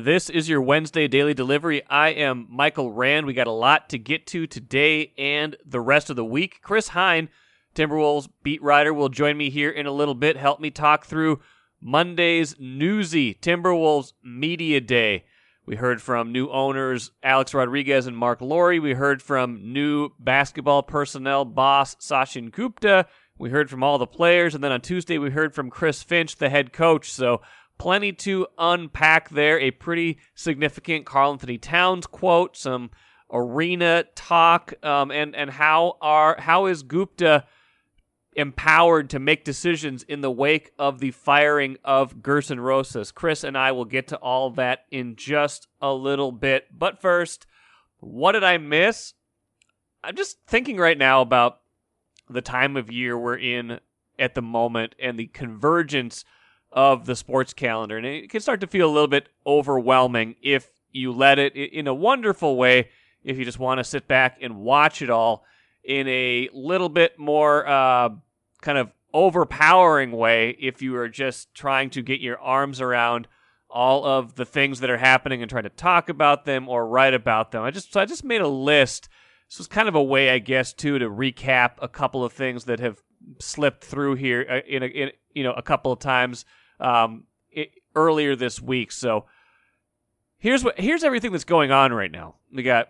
This is your Wednesday Daily Delivery. I am Michael Rand. We got a lot to get to today and the rest of the week. Chris Hine, Timberwolves beat writer, will join me here in a little bit. Help me talk through Monday's newsy Timberwolves Media Day. We heard from new owners Alex Rodriguez and Marc. We heard from new basketball personnel boss Sachin Gupta. We heard from all the players. And then on Tuesday, we heard from Chris Finch, the head coach. So plenty to unpack there. A pretty significant Karl-Anthony Towns quote, some arena talk, and how is Gupta empowered to make decisions in the wake of the firing of Gersson Rosas. Chris and I will get to all that in just a little bit. But first, what did I miss? I'm just thinking right now about the time of year we're in at the moment and the convergence of the sports calendar. And it can start to feel a little bit overwhelming if you let it, in a wonderful way, if you just want to sit back and watch it all in a little bit more kind of overpowering way if you are just trying to get your arms around all of the things that are happening and trying to talk about them or write about them. I just made a list. This was kind of a way, I guess, too, to recap a couple of things that have slipped through here in a couple of times earlier this week. So here's everything that's going on right now. We got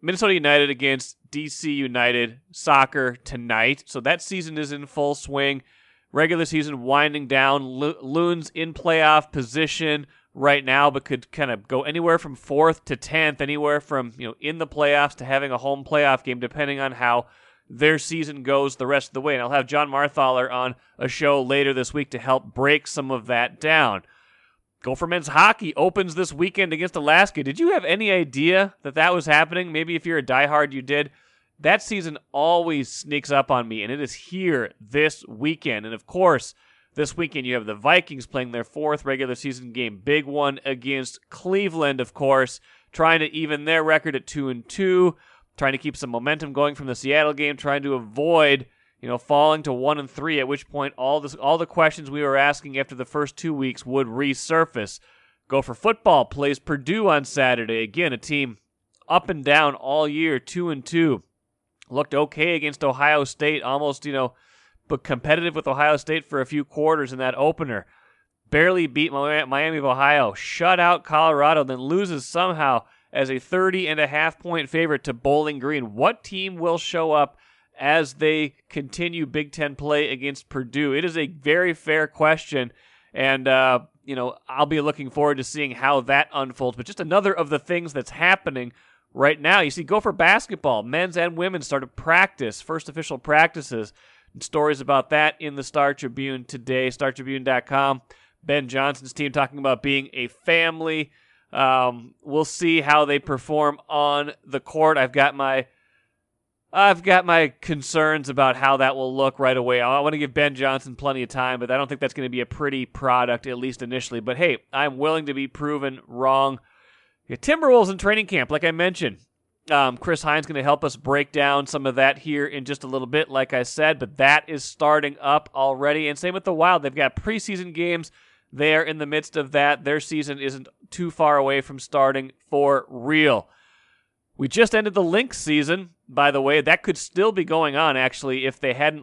Minnesota United against DC United soccer tonight. So that season is in full swing. Regular season winding down. Loons in playoff position right now, but could kind of go anywhere from 4th to 10th, anywhere from in the playoffs to having a home playoff game, depending on how their season goes the rest of the way. And I'll have John Marthaler on a show later this week to help break some of that down. Gopher men's hockey opens this weekend against Alaska. Did you have any idea that was happening? Maybe if you're a diehard, you did. That season always sneaks up on me, and it is here this weekend. And, of course, this weekend you have the Vikings playing their 4th regular season game. Big one against Cleveland, of course, trying to even their record at 2-2, trying to keep some momentum going from the Seattle game, trying to avoid falling to 1-3, at which point all the questions we were asking after the first 2 weeks would resurface. Gopher football plays Purdue on Saturday. Again, a team up and down all year, 2-2. Looked okay against Ohio State, almost, but competitive with Ohio State for a few quarters in that opener. Barely beat Miami of Ohio, shut out Colorado, then loses somehow as a 30.5-point favorite to Bowling Green. What team will show up as they continue Big Ten play against Purdue? It is a very fair question, and I'll be looking forward to seeing how that unfolds. But just another of the things that's happening right now. You see Gopher basketball, men's and women's, started practice, first official practices, and stories about that in the Star Tribune today, startribune.com. Ben Johnson's team talking about being a family. We'll see how they perform on the court. I've got my concerns about how that will look right away. I want to give Ben Johnson plenty of time, but I don't think that's going to be a pretty product, at least initially. But hey, I'm willing to be proven wrong. Timberwolves in training camp, like I mentioned. Chris Hine's going to help us break down some of that here in just a little bit, like I said, but that is starting up already. And same with the Wild. They've got preseason games. They're in the midst of that. Their season isn't too far away from starting for real. We just ended the Lynx season, by the way. That could still be going on, actually, if they hadn't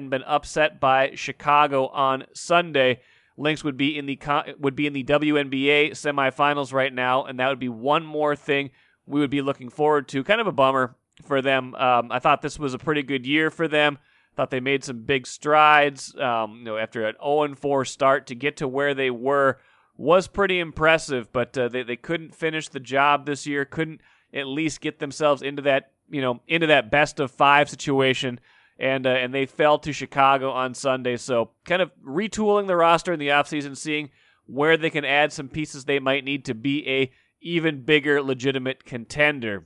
been upset by Chicago on Sunday. Lynx would be in the WNBA semifinals right now, and that would be one more thing we would be looking forward to. Kind of a bummer for them. I thought this was a pretty good year for them. Thought they made some big strides. After an 0-4 start to get to where they were was pretty impressive, but they couldn't finish the job this year. Couldn't at least get themselves into that best of 5 situation. And they fell to Chicago on Sunday. So kind of retooling the roster in the offseason, seeing where they can add some pieces they might need to be a even bigger legitimate contender.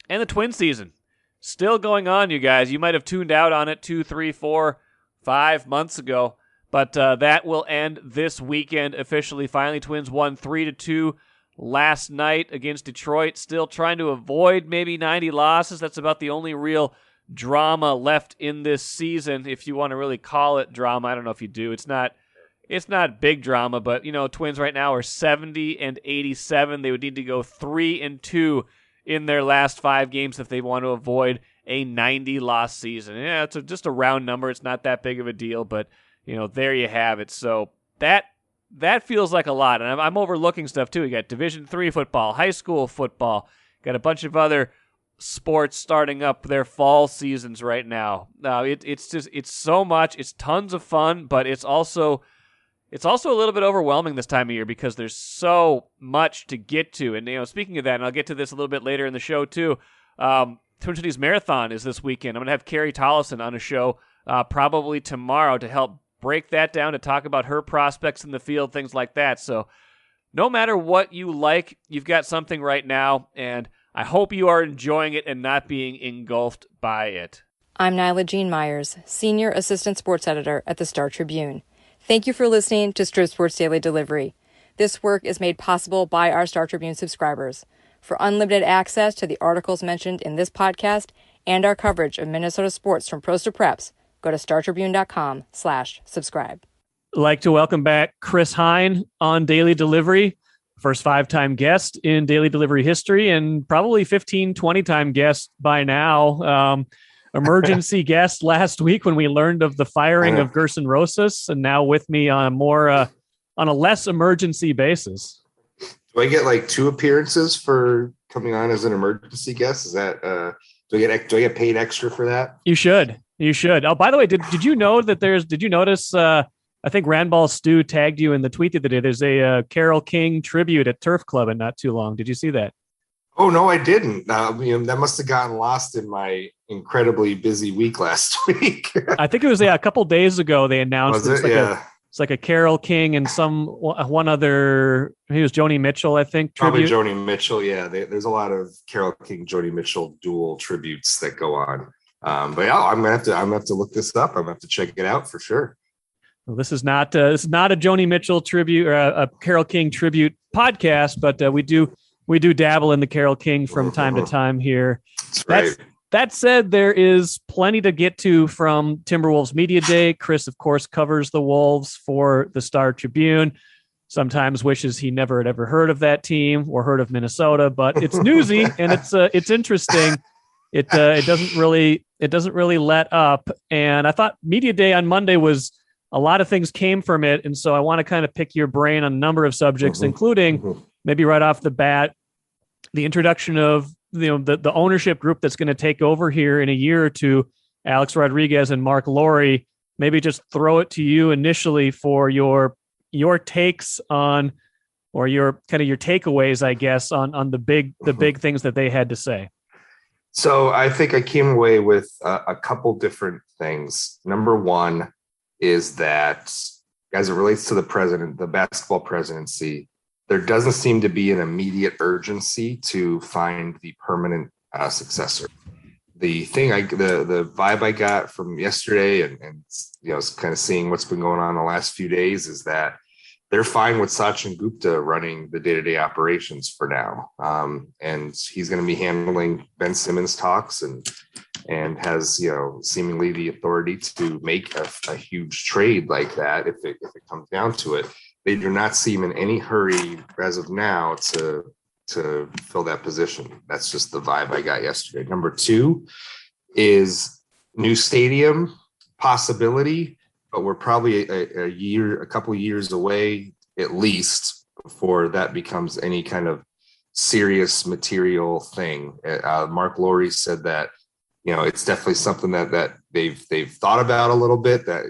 And the Twin season, still going on, you guys. You might have tuned out on it 2, 3, 4, 5 months ago. But that will end this weekend officially. Finally, Twins won 3-2 last night against Detroit. Still trying to avoid maybe 90 losses. That's about the only real drama left in this season, if you want to really call it drama. I don't know if you do. It's not it's not big drama, but Twins right now are 70-87. They would need to go 3-2 in their last 5 games if they want to avoid a 90-loss season. Yeah, it's just a round number. It's not that big of a deal, but there you have it. So that feels like a lot, and I'm overlooking stuff too. You got Division III football, high school football, got a bunch of other sports starting up their fall seasons right now. It's so much. It's tons of fun, but it's also a little bit overwhelming this time of year because there's so much to get to. And speaking of that, and I'll get to this a little bit later in the show too. Twin Cities Marathon is this weekend. I'm going to have Carrie Tollison on a show probably tomorrow to help break that down, to talk about her prospects in the field, things like that. So no matter what you like, you've got something right now, and I hope you are enjoying it and not being engulfed by it. I'm Nyla Jean Myers, Senior Assistant Sports Editor at the Star Tribune. Thank you for listening to Strip Sports Daily Delivery. This work is made possible by our Star Tribune subscribers. For unlimited access to the articles mentioned in this podcast and our coverage of Minnesota sports from pros to preps, go to startribune.com/subscribe. I'd like to welcome back Chris Hine on Daily Delivery. First 5-time guest in Daily Delivery history, and probably 15, 20-time guest by now. Emergency guest last week when we learned of the firing of Gersson Rosas, and now with me on a less emergency basis. Do I get like 2 appearances for coming on as an emergency guest? Is that do I get paid extra for that? You should. Oh, by the way, did you know that did you notice? I think Randball Stu tagged you in the tweet the other day. There's a Carole King tribute at Turf Club in not too long. Did you see that? Oh, no, I didn't. That must have gotten lost in my incredibly busy week last week. I think it was a couple days ago they announced it's like a Carole King and one other. He was Joni Mitchell, I think. Probably tribute. Joni Mitchell. Yeah, there's a lot of Carole King, Joni Mitchell dual tributes that go on. But yeah, I'm gonna have to look this up. I'm gonna have to check it out for sure. Well, this is not a Joni Mitchell tribute or a Carole King tribute podcast, but we do dabble in the Carole King from time to time here. That's right. That said, there is plenty to get to from Timberwolves Media Day. Chris, of course, covers the Wolves for the Star Tribune. Sometimes wishes he never had ever heard of that team or heard of Minnesota, but it's newsy and it's interesting. It doesn't really let up. And I thought Media Day on Monday was a lot of things came from it, and so I want to kind of pick your brain on a number of subjects, including maybe right off the bat, the introduction of the ownership group that's going to take over here in a year or two, Alex Rodriguez and Marc Lore. Maybe just throw it to you initially for your takes on, or your takeaways, I guess, on the big things that they had to say. So I think I came away with a couple different things. Number one is that as it relates to the basketball presidency, there doesn't seem to be an immediate urgency to find the permanent successor. The vibe I got from yesterday and kind of seeing what's been going on the last few days is that they're fine with Sachin Gupta running the day-to-day operations for now. And he's going to be handling Ben Simmons talks and has, seemingly the authority to make a huge trade like that if it comes down to it. They do not seem in any hurry as of now to fill that position. That's just the vibe I got yesterday. Number two is new stadium possibility, but we're probably a couple of years away at least before that becomes any kind of serious material thing. Marc Lore said that it's definitely something that they've thought about a little bit. That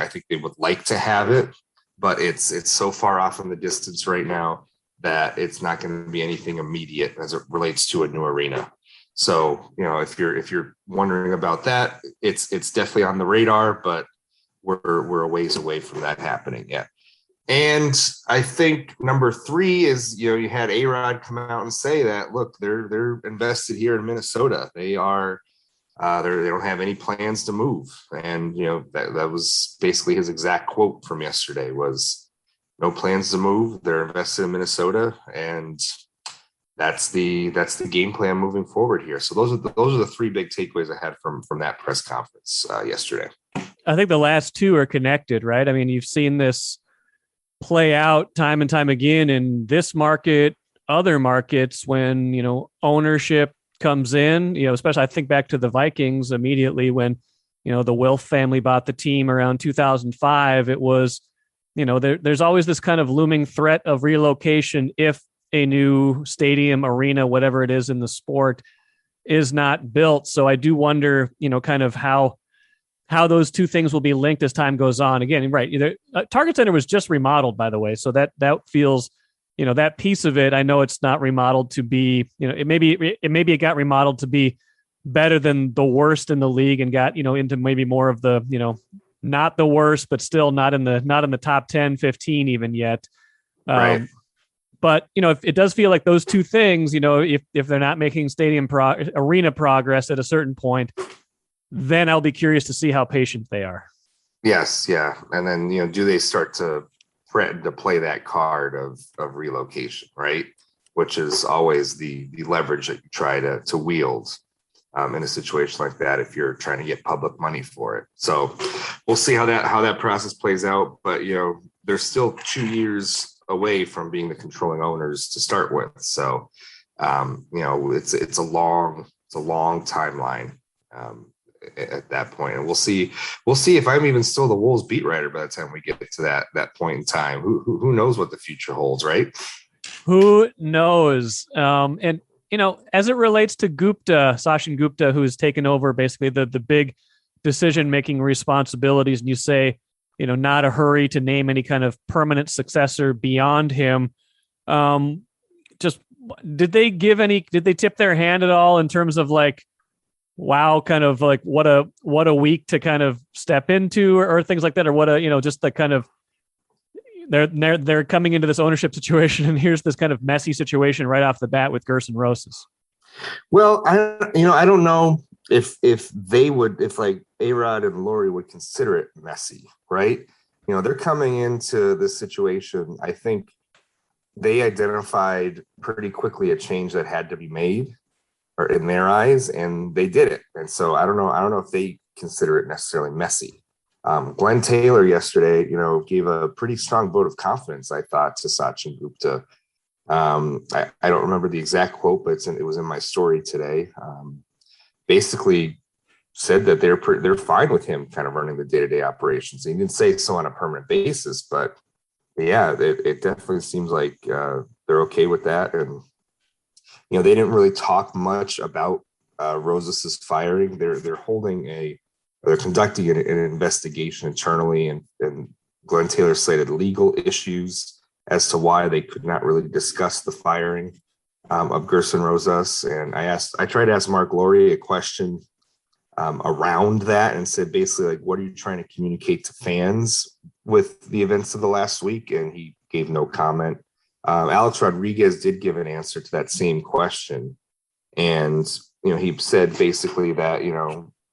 I think they would like to have it, but it's so far off in the distance right now that it's not going to be anything immediate as it relates to a new arena. So if you're wondering about that, it's definitely on the radar, but we're a ways away from that happening yet. And I think number three is, you had A-Rod come out and say that, look, they're invested here in Minnesota. They are, they don't have any plans to move. And, that was basically his exact quote from yesterday was no plans to move. They're invested in Minnesota, and that's the game plan moving forward here. So those are the three big takeaways I had from that press conference yesterday. I think the last two are connected, right? I mean, you've seen this play out time and time again in this market, other markets, when, ownership comes in, especially I think back to the Vikings immediately when, the Wilf family bought the team around 2005. It was, there's always this kind of looming threat of relocation if a new stadium, arena, whatever it is in the sport is not built. So I do wonder, kind of how those two things will be linked as time goes on. Again, right. Target Center was just remodeled, by the way. So that feels, that piece of it, I know it's not remodeled to be, it got remodeled to be better than the worst in the league and got, into maybe more of the, not the worst, but still not in the top 10, 15 even yet. Right. But, if it does feel like those two things, if they're not making arena progress at a certain point, then I'll be curious to see how patient they are. Yes. Yeah. And then, do they start to threaten to play that card of relocation, right? Which is always the leverage that you try to wield in a situation like that if you're trying to get public money for it. So we'll see how that process plays out. But, they're still 2 years away from being the controlling owners to start with. So, it's a long timeline at that point. And we'll see if I'm even still the Wolves beat writer by the time we get to that point in time. Who knows what the future holds, right? Who knows? And, as it relates to Gupta, Sachin Gupta, who has taken over basically the big decision-making responsibilities, and you say, not a hurry to name any kind of permanent successor beyond him. Just did they tip their hand at all in terms of like, wow, kind of like what a week to kind of step into or things like that, or just the kind of they're coming into this ownership situation and here's this kind of messy situation right off the bat with Gersson Rosas. Well, I don't know if like A-Rod and Laurie would consider it messy, right? They're coming into this situation. I think they identified pretty quickly a change that had to be made, or in their eyes, and they did it. And so I don't know if they consider it necessarily messy. Glenn Taylor yesterday, gave a pretty strong vote of confidence, I thought, to Sachin Gupta. I don't remember the exact quote, but it was in my story today. Basically said that they're fine with him kind of running the day-to-day operations. He didn't say so on a permanent basis, but yeah, it definitely seems like they're okay with that. And they didn't really talk much about Rosas's firing. They're conducting an investigation internally, and Glenn Taylor cited legal issues as to why they could not really discuss the firing of Gersson Rosas. And I tried to ask Marc Laurie a question around that and said basically, like, what are you trying to communicate to fans with the events of the last week? And he gave no comment. Alex Rodriguez did give an answer to that same question. And, he said basically that,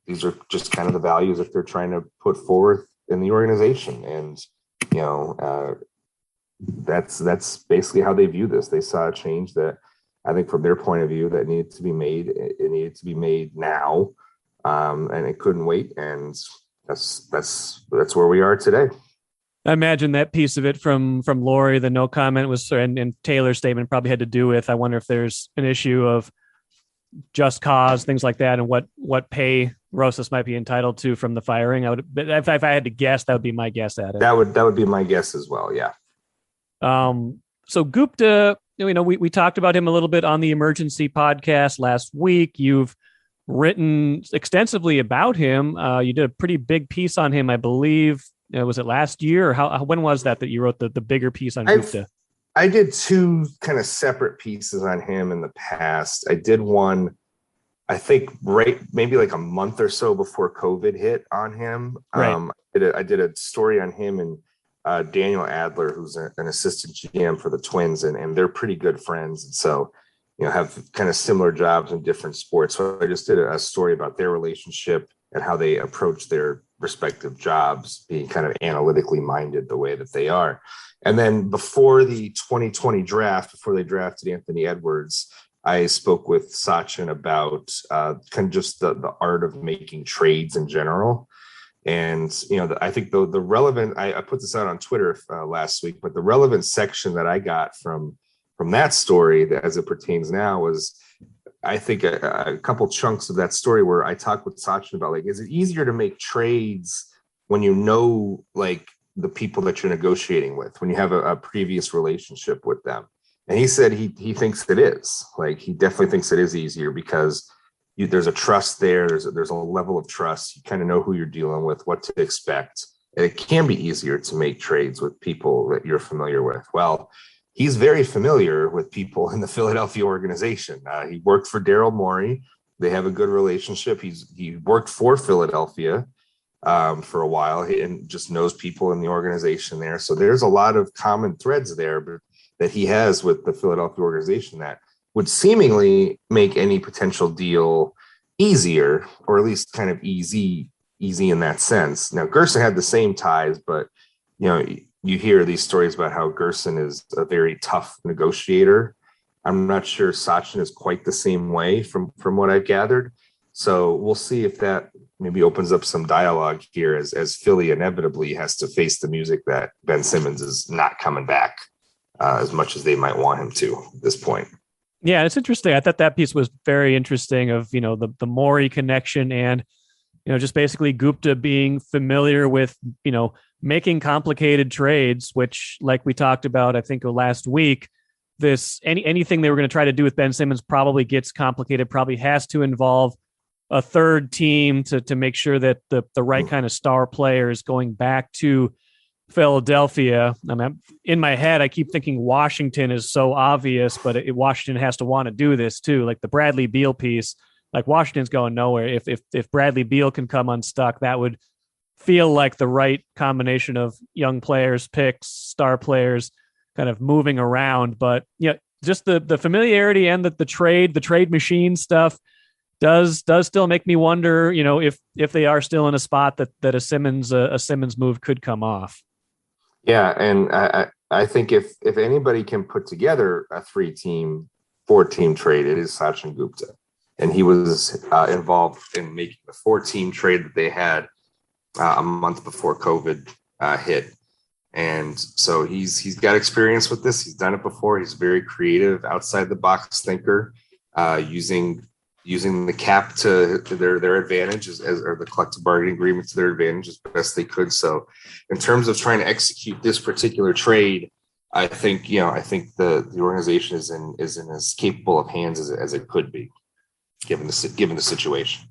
these are just kind of the values that they're trying to put forth in the organization. And, that's basically how they view this. They saw a change that I think from their point of view that needed to be made. It needed to be made now. And it couldn't wait. And that's where we are today. I imagine that piece of it from Laurie, the no comment was, and Taylor's statement probably had to do with, I wonder if there's an issue of just cause, things like that, and what pay Rosas might be entitled to from the firing. If I had to guess, that would be my guess at it. That would be my guess as well. Yeah. So Gupta, we talked about him a little bit on the Emergency podcast last week. You've written extensively about him. You did a pretty big piece on him, I believe. Was it last year, or when was that you wrote the bigger piece on Gupta? I did two kind of separate pieces on him in the past. I did one, I think, maybe like a month or so before COVID hit on him. Right. I did a story on him and Daniel Adler, who's an assistant GM for the Twins, and they're pretty good friends. And so, have kind of similar jobs in different sports. So I just did a story about their relationship and how they approach their respective jobs, being kind of analytically minded the way that they are. And then before the 2020 draft, before they drafted Anthony Edwards, I spoke with Sachin about kind of just the art of making trades in general. And, I think the relevant, I put this out on Twitter last week, but the relevant section that I got from that story as it pertains now was, I think a couple chunks of that story where I talked with Sachin about, like, is it easier to make trades when like the people that you're negotiating with, when you have a previous relationship with them? And he said he thinks it is. Like, he definitely thinks it is easier because there's a trust there. There's a level of trust. You kind of know who you're dealing with, what to expect. And it can be easier to make trades with people that you're familiar with. Well, he's very familiar with people in the Philadelphia organization. He worked for Daryl Morey. They have a good relationship. He worked for Philadelphia for a while and just knows people in the organization there. So there's a lot of common threads there that he has with the Philadelphia organization that would seemingly make any potential deal easier, or at least kind of easy in that sense. Now, Gersson had the same ties, but you hear these stories about how Gersson is a very tough negotiator. I'm not sure Sachin is quite the same way from what I've gathered. So we'll see if that maybe opens up some dialogue here as Philly inevitably has to face the music that Ben Simmons is not coming back as much as they might want him to at this point. Yeah, it's interesting. I thought that piece was very interesting of, the Morey connection and, just basically Gupta being familiar with, making complicated trades, which, like we talked about, I think last week, anything they were going to try to do with Ben Simmons probably gets complicated, probably has to involve a third team to make sure that the right kind of star player is going back to Philadelphia. I mean, in my head, I keep thinking Washington is so obvious, but Washington has to want to do this too. Like the Bradley Beal piece, like Washington's going nowhere. If Bradley Beal can come unstuck, that would feel like the right combination of young players, picks, star players, kind of moving around. But just the familiarity and the trade machine stuff does still make me wonder, if they are still in a spot that a Simmons move could come off. Yeah, and I think if anybody can put together a 3-team, 4-team trade, it is Sachin Gupta. And he was involved in making the 4-team trade that they had a month before COVID hit. And so he's got experience with this. He's done it before. He's very creative, outside the box thinker, using the cap to their advantage or the collective bargaining agreement to their advantage as best they could. So in terms of trying to execute this particular trade, I think the organization is in as capable of hands as it could be, given the situation.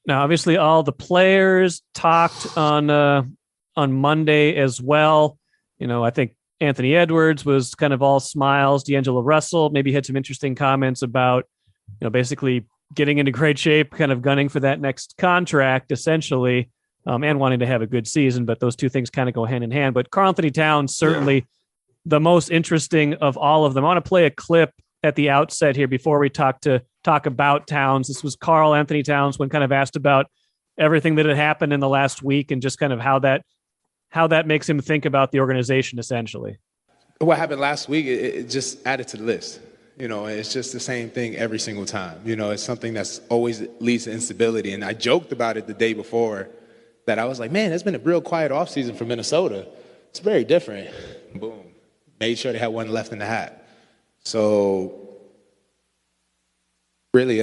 Now, obviously, all the players talked on Monday as well. I think Anthony Edwards was kind of all smiles. D'Angelo Russell maybe had some interesting comments about, basically getting into great shape, kind of gunning for that next contract, essentially, and wanting to have a good season. But those two things kind of go hand in hand. But Karl-Anthony Towns, certainly the most interesting of all of them. I want to play a clip at the outset here before we talk about Towns. This was Karl-Anthony Towns when kind of asked about everything that had happened in the last week and just kind of how that makes him think about the organization, essentially. What happened last week, it just added to the list. It's just the same thing every single time. It's something that's always leads to instability. And I joked about it the day before that I was like, man, it's been a real quiet offseason for Minnesota. It's very different. Boom. Made sure they had one left in the hat. So really,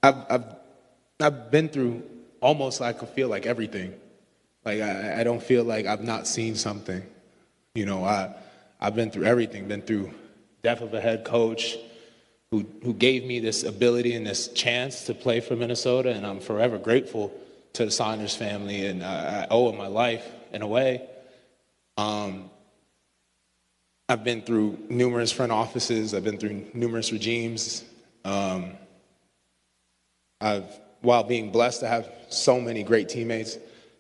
I've been through almost, I could feel like everything. Like I don't feel like I've not seen something. I've been through everything, been through death of a head coach who gave me this ability and this chance to play for Minnesota, and I'm forever grateful to the Saunders family, and I owe it my life in a way. I've been through numerous front offices. I've been through numerous regimes. While being blessed to have so many great teammates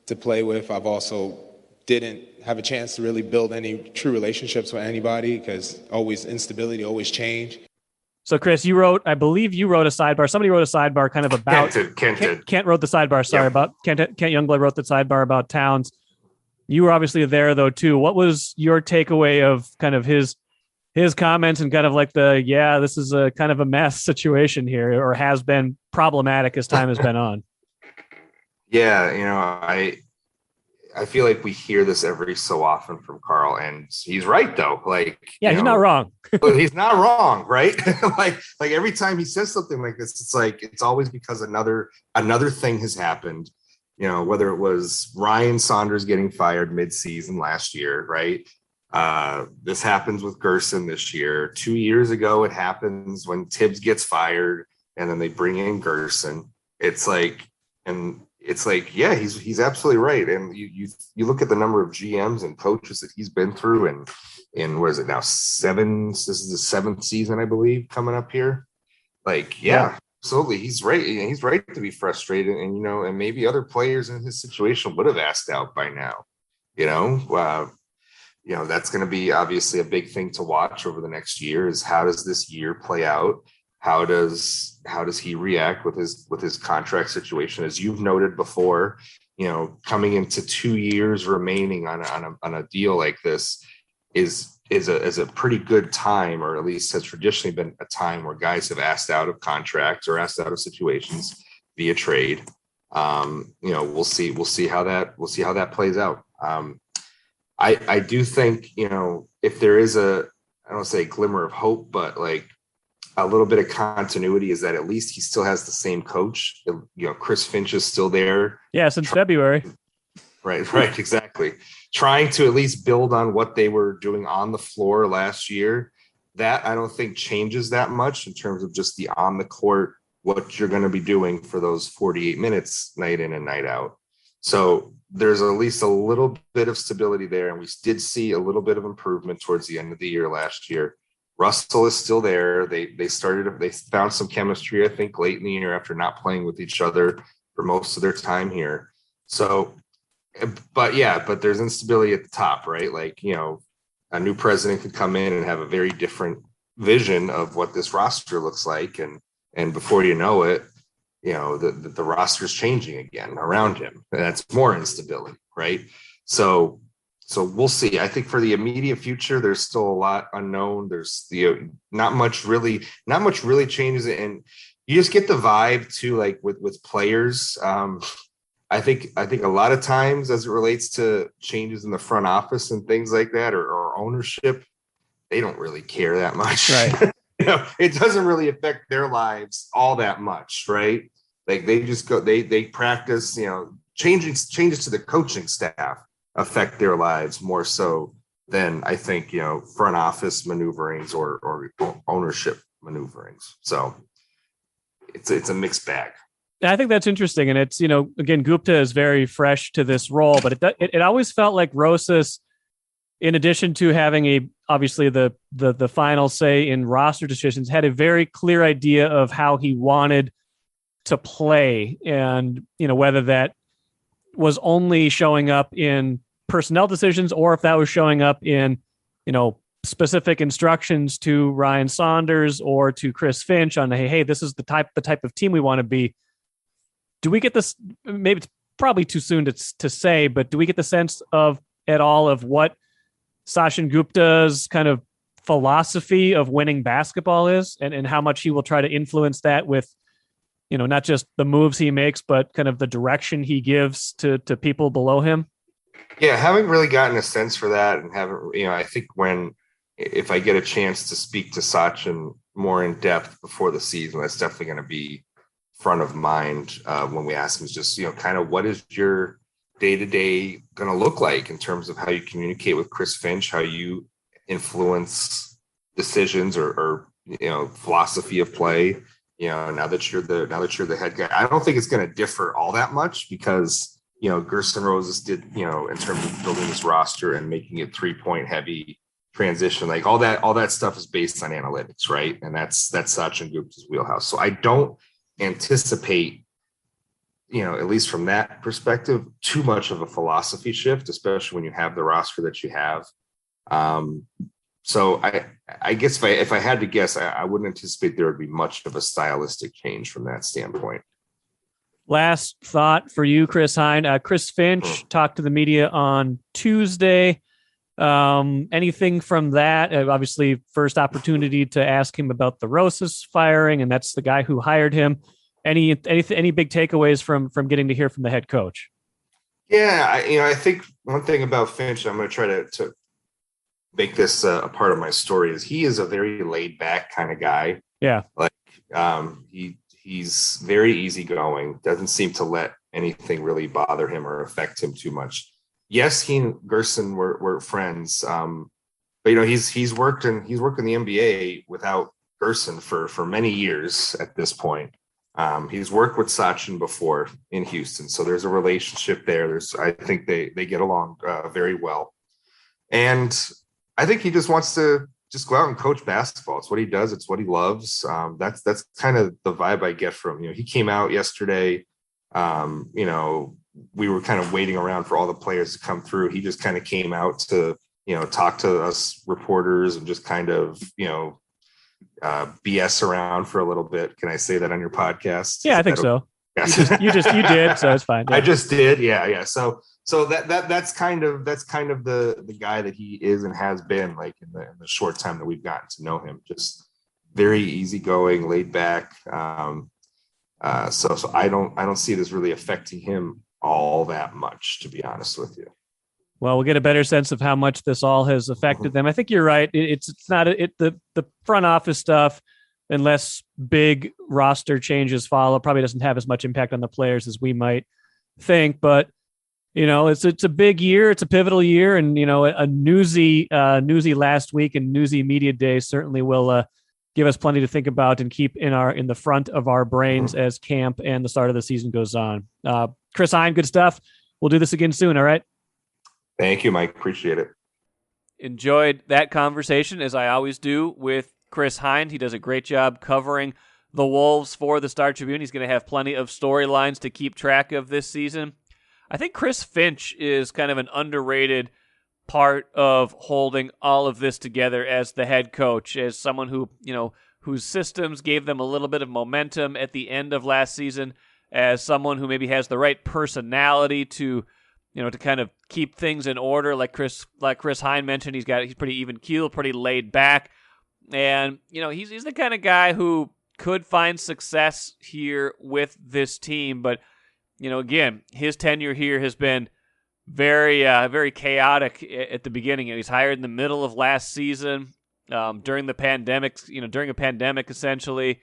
to play with, I've also didn't have a chance to really build any true relationships with anybody because always instability, always change. So, Chris, I believe you wrote a sidebar. Somebody wrote a sidebar kind of about... Kent wrote the sidebar, sorry, about... Kent Youngblood wrote the sidebar about Towns. You were obviously there, though, too. What was your takeaway of kind of his comments and kind of like this is a kind of a mess situation here, or has been problematic as time has been on? Yeah, I feel like we hear this every so often from Carl, and he's right though. Like, Yeah, he's not wrong. he's not wrong, right? like every time he says something like this, it's like it's always because another thing has happened. Whether it was Ryan Saunders getting fired mid-season last year, right? This happens with Gersson this year. 2 years ago, it happens when Tibbs gets fired, and then they bring in Gersson. Yeah, he's absolutely right. And you look at the number of GMs and coaches that he's been through, and in what is it now, this is the 7th season, I believe, coming up here. Like, yeah. Absolutely, he's right. He's right to be frustrated, and and maybe other players in his situation would have asked out by now. That's going to be obviously a big thing to watch over the next year. Is how does this year play out? How does he react with his contract situation? As you've noted before, coming into 2 years remaining on a deal like this is a pretty good time, or at least has traditionally been a time where guys have asked out of contracts or asked out of situations via trade. We'll see how that plays out. I do think, if there is I don't want to say a glimmer of hope, but like a little bit of continuity, is that at least he still has the same coach. Chris Finch is still there. Yeah, since February. Right, exactly. Trying to at least build on what they were doing on the floor last year. That I don't think changes that much in terms of just the on the court, what you're going to be doing for those 48 minutes night in and night out. So there's at least a little bit of stability there. And we did see a little bit of improvement towards the end of the year last year. Russell is still there. They found some chemistry, I think, late in the year after not playing with each other for most of their time here. So, but there's instability at the top, right? Like, a new president could come in and have a very different vision of what this roster looks like. And before you know it, the roster's changing again around him. And that's more instability, right? So we'll see. I think for the immediate future, there's still a lot unknown. There's not much really changes, and you just get the vibe too, like with players. I think a lot of times, as it relates to changes in the front office and things like that, or ownership, they don't really care that much. Right. It doesn't really affect their lives all that much, right? Like they just go, they practice. Changes to the coaching staff affect their lives more so than I think front office maneuverings or ownership maneuverings. So it's a mixed bag. I think that's interesting, and it's again, Gupta is very fresh to this role, but it always felt like Rosas, in addition to having obviously the final say in roster decisions, had a very clear idea of how he wanted to play, and whether that was only showing up in personnel decisions or if that was showing up in specific instructions to Ryan Saunders or to Chris Finch on, hey, this is the type of team we want to be. Do we get this? Maybe it's probably too soon to say, but do we get the sense at all of what Sachin Gupta's kind of philosophy of winning basketball is, and how much he will try to influence that with, not just the moves he makes, but kind of the direction he gives to people below him? Yeah, haven't really gotten a sense for that, and I think if I get a chance to speak to Sachin more in depth before the season, that's definitely going to be front of mind when we ask him, is just, kind of what is your day-to-day going to look like in terms of how you communicate with Chris Finch, how you influence decisions or philosophy of play, now that you're the head guy. I don't think it's going to differ all that much because, Gersson Rosas did, in terms of building this roster and making it 3-point heavy transition, like all that stuff is based on analytics, right? And that's Sachin Gupta's wheelhouse. So I don't anticipate, at least from that perspective, too much of a philosophy shift, especially when you have the roster that you have. So I guess if I had to guess, I wouldn't anticipate there would be much of a stylistic change from that standpoint. Last thought for you, Chris Hine. Chris Finch talked to the media on Tuesday. Anything from that? Obviously, first opportunity to ask him about the Rosas firing, and that's the guy who hired him. Any big takeaways from getting to hear from the head coach? Yeah, I think one thing about Finch, I'm going to try to make this a part of my story, is he is a very laid back kind of guy. Yeah. Like he's very easygoing, doesn't seem to let anything really bother him or affect him too much. Yes, he and Gersson were friends. But he's worked in the NBA without Gersson for many years at this point. He's worked with Sachin before in Houston, so there's a relationship there. I think they get along very well, and I think he just wants to just go out and coach basketball. It's what he does. It's what he loves. That's kind of the vibe I get from him. He came out yesterday. We were kind of waiting around for all the players to come through. He just kind of came out to talk to us reporters and just kind of BS around for a little bit. Can I say that on your podcast? Yeah, I think so. Yeah. You did, so it's fine. Yeah. I just did. Yeah. So that's kind of the guy that he is and has been, like in the short time that we've gotten to know him. Just very easygoing, laid back. So I don't see this really affecting him all that much, to be honest with you. Well, we'll get a better sense of how much this all has affected them. I think you're right. It's not the front office stuff, unless big roster changes follow, probably doesn't have as much impact on the players as we might think. But it's a big year, it's a pivotal year, and a newsy last week and newsy media day certainly will give us plenty to think about and keep in the front of our brains as camp and the start of the season goes on. Chris Hine, good stuff. We'll do this again soon. All right. Thank you, Mike. Appreciate it. Enjoyed that conversation, as I always do, with Chris Hine. He does a great job covering the Wolves for the Star Tribune. He's going to have plenty of storylines to keep track of this season. I think Chris Finch is kind of an underrated part of holding all of this together as the head coach, as someone who, whose systems gave them a little bit of momentum at the end of last season, as someone who maybe has the right personality to kind of keep things in order. Like Chris Hine mentioned, he's pretty even keel, pretty laid back. And, he's the kind of guy who could find success here with this team. But, again, his tenure here has been very, very chaotic at the beginning. He's hired in the middle of last season, during the pandemic, during a pandemic essentially.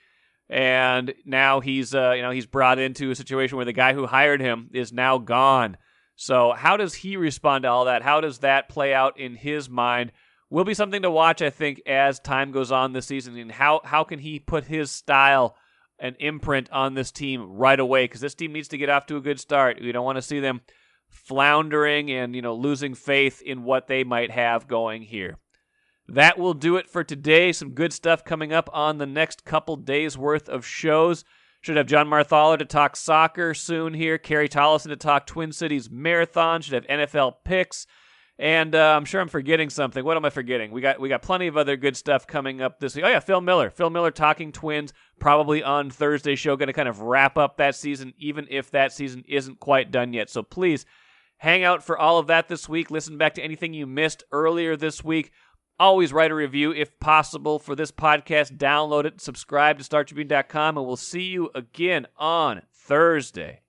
And now he's brought into a situation where the guy who hired him is now gone. So how does he respond to all that? How does that play out in his mind? Will be something to watch, I think, as time goes on this season. And how can he put his style and imprint on this team right away? Because this team needs to get off to a good start. We don't want to see them floundering and losing faith in what they might have going here. That will do it for today. Some good stuff coming up on the next couple days worth of shows. Should have John Marthaler to talk soccer soon here. Kerry Tollison to talk Twin Cities Marathon. Should have NFL picks. And I'm sure I'm forgetting something. What am I forgetting? We got plenty of other good stuff coming up this week. Oh, yeah, Phil Miller. Phil Miller talking Twins, probably on Thursday's show. Going to kind of wrap up that season, even if that season isn't quite done yet. So please hang out for all of that this week. Listen back to anything you missed earlier this week. Always write a review if possible for this podcast. Download it, subscribe to StarTribune.com, and we'll see you again on Thursday.